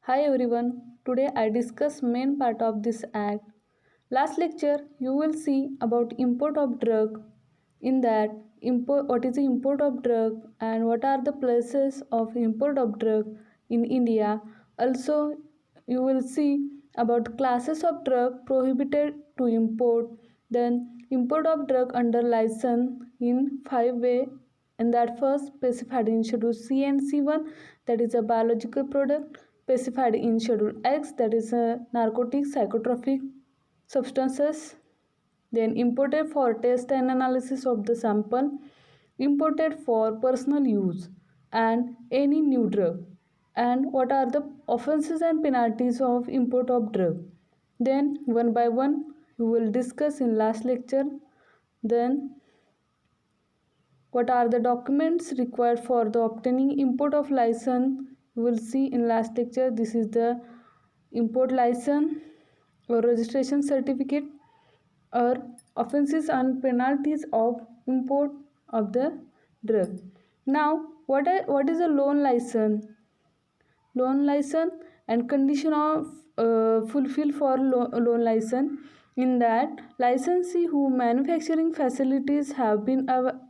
Hi everyone. Today I discuss main part of this act. Last lecture you will see about import of drug. In that what is the import of drug and what are the places of import of drug in India. Also you will see about classes of drug prohibited to import. Then import of drug under license in five way, and that first specified in schedule C and C1, that is a biological product, specified in schedule X, that is a narcotic psychotropic substances, then imported for test and analysis of the sample, imported for personal use, and any new drug, and what are the offenses and penalties of import of drug. Then one by one we will discuss in last lecture. Then what are the documents required for the obtaining import of license? You will see in last lecture. This is the import license or registration certificate or offenses and penalties of import of the drug. Now, what is a loan license? Loan license and condition of fulfill for loan license. In that, licensee who manufacturing facilities have been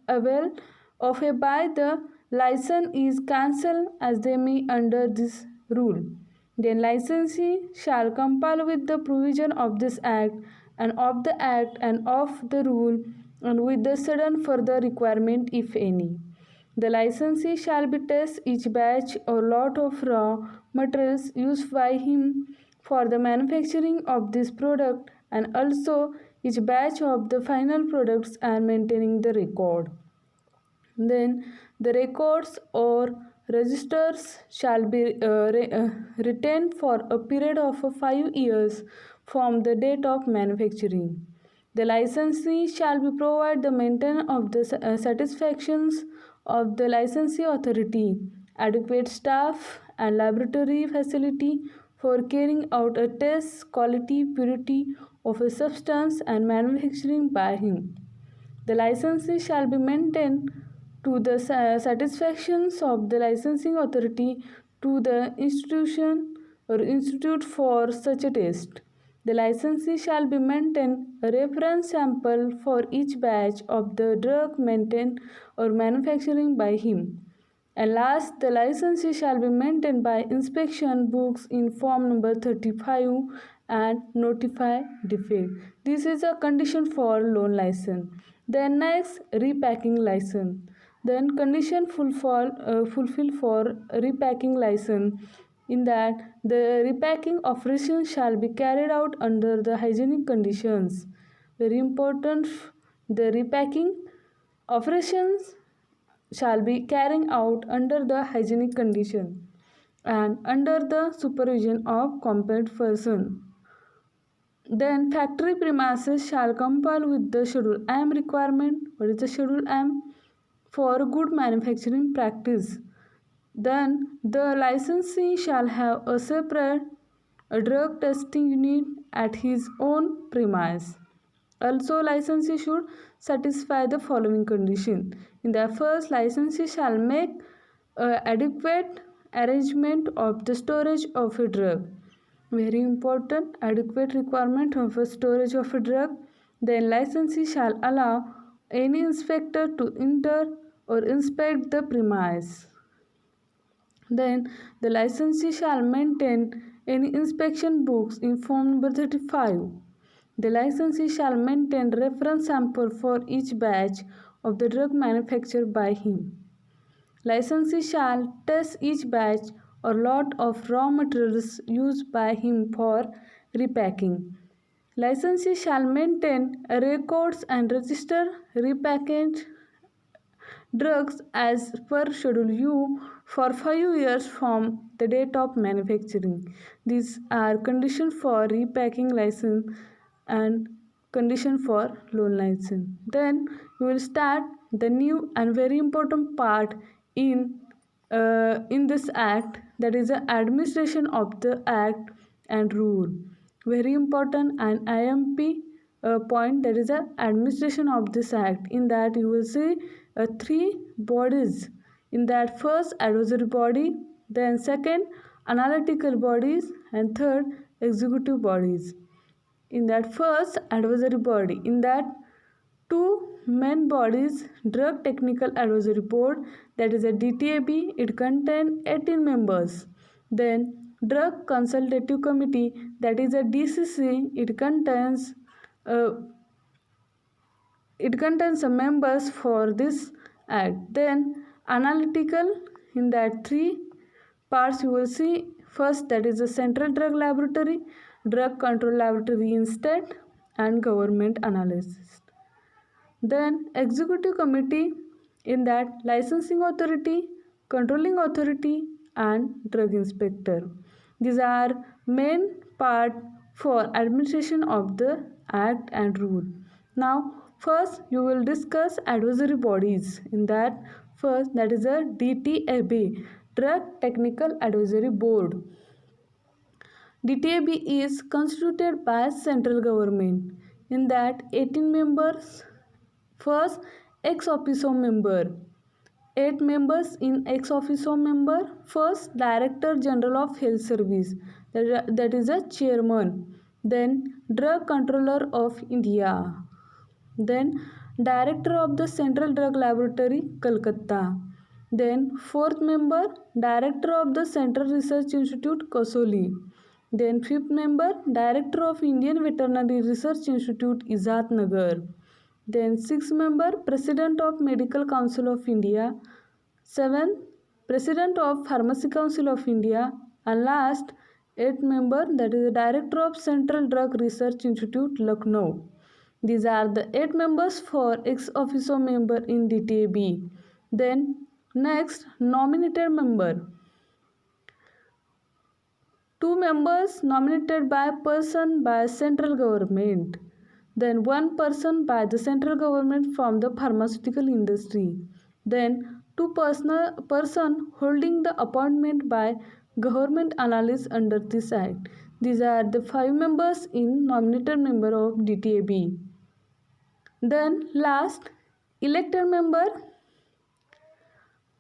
avail of a by the license is cancelled as they may under this rule. Then licensee shall comply with the provision of this act and of the rule and with the sudden further requirement if any. The licensee shall be test each batch or lot of raw materials used by him for the manufacturing of this product and also each batch of the final products and maintaining the record. Then the records or registers shall be retained for a period of 5 years from the date of manufacturing. The licensee shall be provide the maintenance of the satisfactions of the licensee authority, adequate staff and laboratory facility for carrying out a test quality purity of a substance and manufacturing by him. The licensee shall be maintained to the satisfactions of the licensing authority to the institution or institute for such a test. The licensee shall be maintained a reference sample for each batch of the drug maintained or manufacturing by him. And last, the licensee shall be maintained by inspection books in form number 35 and notify defect. This is a condition for loan license. Then next, repacking license. Then condition fulfill for repacking license. In that, the repacking operation shall be carried out under the hygienic conditions. Very important, the repacking operations shall be carrying out under the hygienic condition and under the supervision of competent person. Then factory premises shall comply with the Schedule M requirement. What is the Schedule M? For good manufacturing practice. Then the licensee shall have a separate drug testing unit at his own premise. Also, licensee should satisfy the following condition. In the first, licensee shall make adequate arrangement of the storage of a drug. Very important, adequate requirement of a storage of a drug. Then licensee shall allow any inspector to enter or inspect the premise. Then the licensee shall maintain any inspection books in form number 35. The licensee shall maintain reference sample for each batch of the drug manufactured by him. Licensee shall test each batch or lot of raw materials used by him for repacking. Licensee shall maintain records and register repackaged drugs as per Schedule U for 5 years from the date of manufacturing. These are conditions for repacking license and condition for loan license. Then we will start the new and very important part in this act, that is the administration of the act and rule. Very important and IMP point, that is the administration of this act. In that you will see three bodies. In that first, advisory body, then second, analytical bodies, and third, executive bodies. In that first, advisory body. In that two main bodies, Drug Technical Advisory Board, that is a DTAB, it contains 18 members. Then Drug Consultative Committee, that is a DCC, uh, it contains some members for this act. Then analytical, in that three parts you will see. First, that is the Central Drug Laboratory, Drug Control Laboratory in state, and government analysis. Then executive committee, in that licensing authority, controlling authority, and drug inspector. These are main part for administration of the act and rule. Now first you will discuss advisory bodies. In that first, that is a DTAB, Drug Technical Advisory Board. DTAB is constituted by central government. In that 18 members. First, ex officio member. 8 members in ex officio member. First, Director General of Health Service, that is a chairman. Then, Drug Controller of India. Then, Director of the Central Drug Laboratory, Kolkata. Then, fourth member, Director of the Central Research Institute, Kasoli. Then, fifth member, Director of Indian Veterinary Research Institute, Izatnagar. Then sixth member, President of Medical Council of India. Seventh, President of Pharmacy Council of India. And last, eighth member, that is the Director of Central Drug Research Institute, Lucknow. These are the 8 members for ex officio member in DTAB. Then next, nominated member. 2 members nominated by person by central government. Then 1 person by the central government from the pharmaceutical industry. Then 2 person holding the appointment by government analysts under this act. These are the 5 members in nominated member of DTAB. Then last, elected member.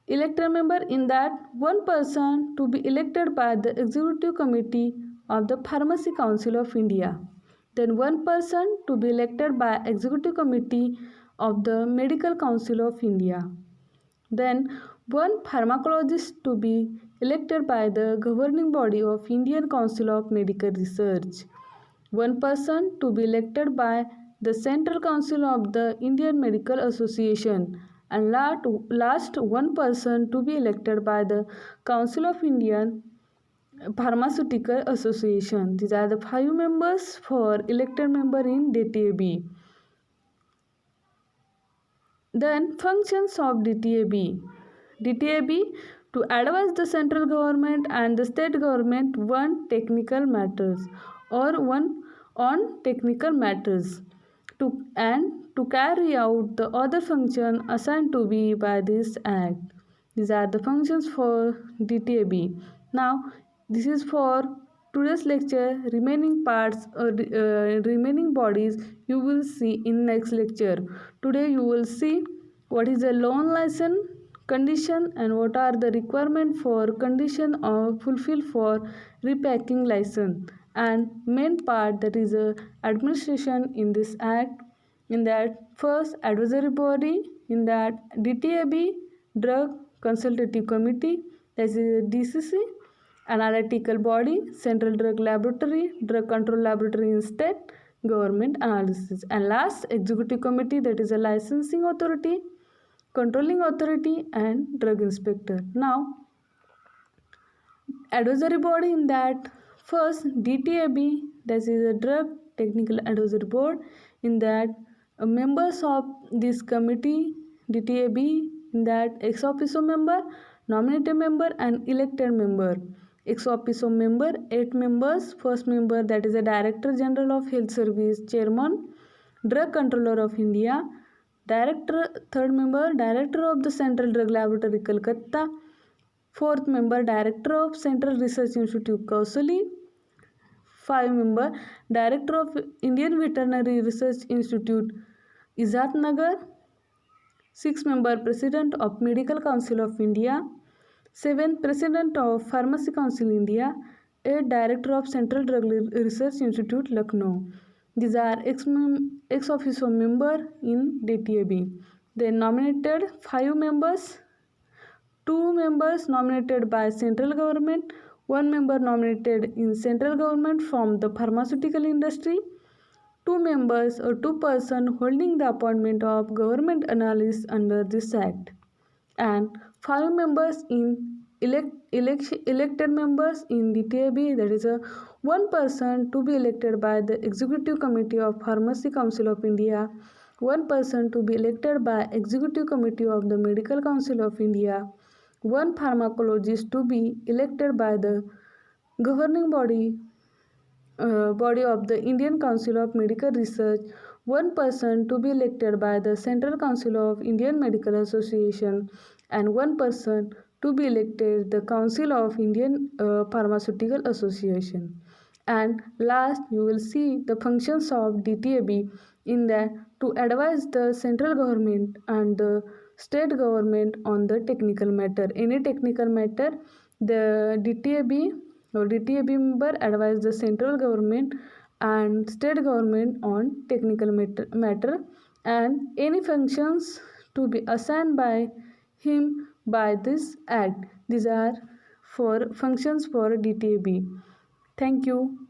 Elected member, in that 1 person to be elected by the executive committee of the Pharmacy Council of India. Then 1 person to be elected by executive committee of the Medical Council of India. Then 1 pharmacologist to be elected by the governing body of Indian Council of Medical Research. 1 person to be elected by the Central Council of the Indian Medical Association. And last 1 person to be elected by the Council of Indian Pharmaceutical Association. These are the 5 members for elected member in DTAB. Then functions of DTAB. DTAB to advise the central government and the state government on technical matters to carry out the other function assigned to be by this act. These are the functions for DTAB. Now this is for today's lecture. Remaining bodies you will see in next lecture. Today you will see what is a loan license condition and what are the requirement for condition of fulfill for repacking license, and main part, that is administration in this act. In that first, advisory body. In that DTAB, Drug Consultative Committee, that is DCC. Analytical body, Central Drug Laboratory, Drug Control Laboratory in state, government analysis. And last, executive committee, that is a licensing authority, controlling authority, and drug inspector. Now advisory body, in that first, DTAB, that is a Drug Technical Advisory Board. In that members of this committee, DTAB, in that ex officio member, nominated member, and elected member. Ex officio member, 8 members. First member, that is a Director General of Health Service, Chairman, Drug Controller of India. Third member, Director of the Central Drug Laboratory, Kolkata. Fourth member, Director of Central Research Institute, Kausali. 5 member, Director of Indian Veterinary Research Institute, Izatnagar. 6 member, President of Medical Council of India. 7. President of Pharmacy Council India. 8. Director of Central Drug Research Institute, Lucknow. These are ex officio member in DTAB. They nominated 5 members. 2 members nominated by central government, 1 member nominated in central government from the pharmaceutical industry, 2 members or 2 persons holding the appointment of government analysts under this act, and 5 members in elected members in the DTAB, that is a 1 person to be elected by the Executive Committee of Pharmacy Council of India, 1 person to be elected by Executive Committee of the Medical Council of India, 1 pharmacologist to be elected by the governing body of the Indian Council of Medical Research, 1 person to be elected by the Central Council of Indian Medical Association, and 1 person to be elected the Council of Indian Pharmaceutical Association. And last, you will see the functions of DTAB in that to advise the central government and the state government on the technical matter. Any technical matter, the DTAB or DTAB member advise the central government and state government on technical matter, and any functions to be assigned by him by this act. These are for functions for DTAB. Thank you.